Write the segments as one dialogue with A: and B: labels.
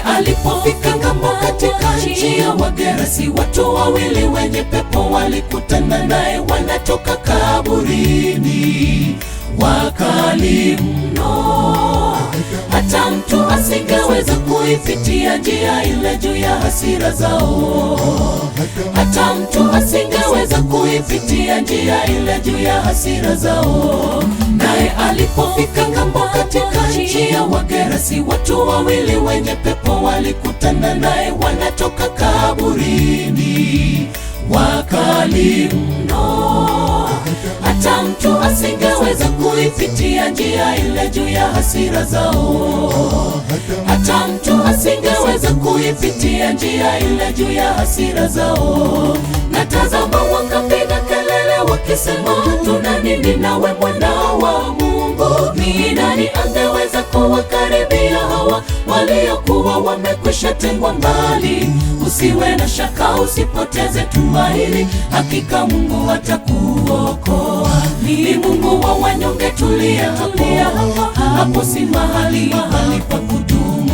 A: alipofika ng'ambo katika nchi ya Wagerasi, watu wawili wenye pepo walikutana naye, wanatoka kaburini, wakali mno, hata mtu asingeweza kuipitia njia ile juu ya hasira zao. Hata mtu asingeweza kuipitia njia ile juu ya hasira zao. Naye alipofika ng'ambo katika nchi ya Wagerasi, watu wawili wenye pepo walikutana naye, wanatoka kaburini, wakali mno, hata mtu asingeweza kuipitia njia ile juu ya hasira zao. Hata mtu asingeweza kuipitia njia ile juu ya hasira zao. Na tazama, wakapiga kelele wakisema, tuna nini nawe mwana wa Mungu? Ni nani angeweza kuwakaribia hawa waliokuwa wamekwisha tengwa mbali? Usiwe na shaka, usipoteze tumaini, hakika Mungu atakuokoa. Ni Mungu wa wanyonge, tulia hapo, si mahali pa kudumu.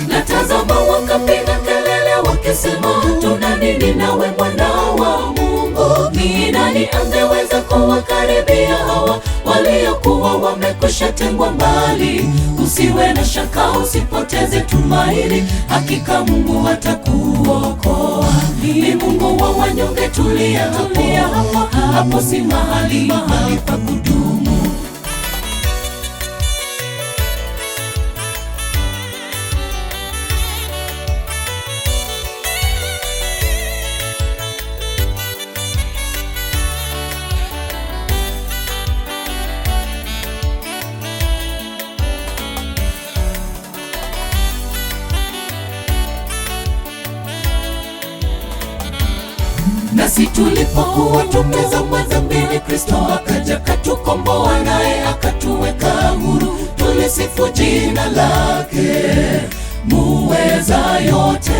A: Na tazama, wakapiga kelele wakisema, tuna nini nawe mwana wa Mungu? Ni nani angeweza kuwakaribia hawa waliokuwa wamekwisha tengwa mbali? Usiwe na shaka, usipoteze tumaini, hakika Mungu atakuokoa. Ni Mungu wa wanyonge, tulia hapo, si mahali pa kudumu. Nasi tulipokuwa tumezama dhambini, Kristo akaja katukomboa, naye akatuweka huru. Tulisifu jina lake muweza yote.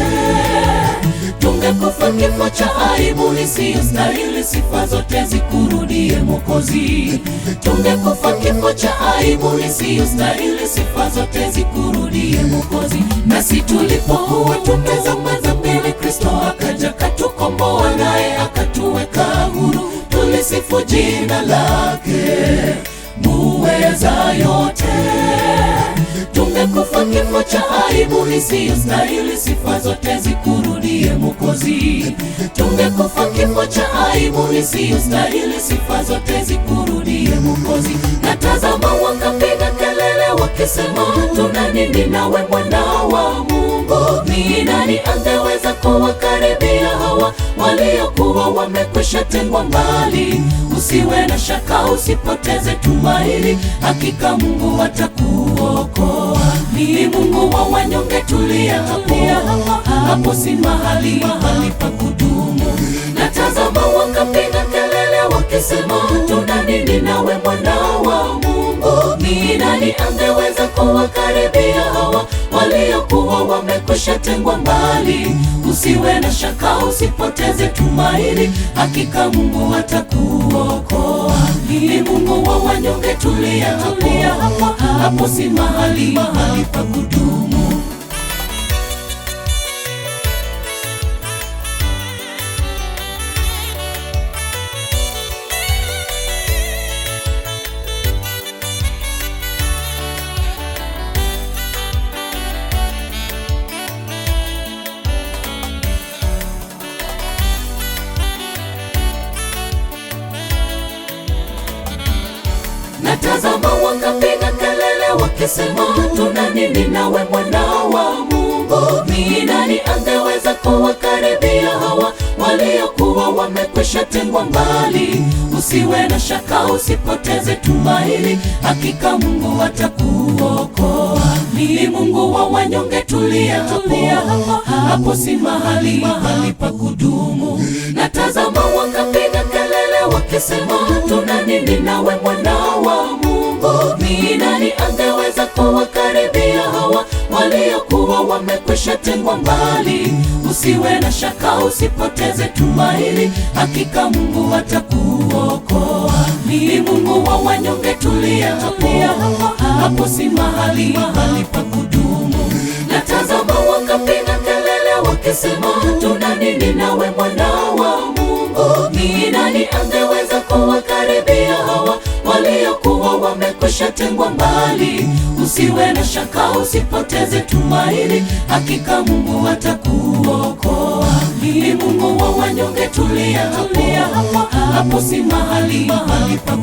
A: Tungekufa kifo cha aibu isiyostahili, sifa zote zikurudie Mwokozi. Tungekufa kifo cha aibu isiyostahili, sifa zote zikurudie Mwokozi. Nasi tulipokuwa tumezama dhambini, Kristo akaja katukomboa, naye akatuweka huru. Tulisifu jina lake muweza yote. Tungekufa kifo cha aibu isiyostahili, sifa zote zikurudie Mwokozi. Tungekufa kifo cha aibu isiyostahili, sifa zote zikurudie Mwokozi. Na tazama, wakapiga kelele wakisema, tuna nini nawe mwana wa Mungu? Ni nani angeweza kuwakaribia hawa waliokuwa wamekwisha tengwa mbali? Usiwe na shaka, usipoteze tumaini, hakika Mungu atakuokoa. Ni Mungu wa wanyonge, tulia hapo, si mahali pa kudumu. Na tazama, wakapiga kelele wakisema, tuna nini nawe mwana wa Mungu? Ni nani angeweza kuwakaribia hawa waliokuwa wamekwisha tengwa mbali? Usiwe na shaka, usipoteze tumaini, hakika Mungu atakuokoa. Ni Mungu wa wanyonge, tulia hapo, si mahali pa kudumu. Na tazama, wakapiga kelele wakisema, tuna nini nawe mwana wa Mungu? Ni nani angeweza kuwakaribia hawa waliokuwa wamekwisha tengwa mbali? Usiwe na shaka, usipoteze tumaini, hakika Mungu atakuokoa. Ni Mungu wa wanyonge, tulia hapo, si mahali pa kudumu. Na tazama, wakapiga kelele wakisema, tuna nini nawe mwana wa Mungu? Ni nani angeweza kuwakaribia hawa waliokuwa wamekwisha tengwa mbali? Usiwe na shaka, usipoteze tumaini, hakika Mungu atakuokoa. Ni Mungu wa wanyonge, tulia hapo, si mahali pa kudumu. Na tazama, wakapiga wakisema tuna nini nawe mwana wa Mungu? Ni nani angeweza kuwakaribia hawa waliokuwa wamekwisha tengwa mbali? Usiwe na shaka, usipoteze tumaini, hakika Mungu atakuokoa. Ni Mungu wa wanyonge, tulia hapo, hapo si mahali pa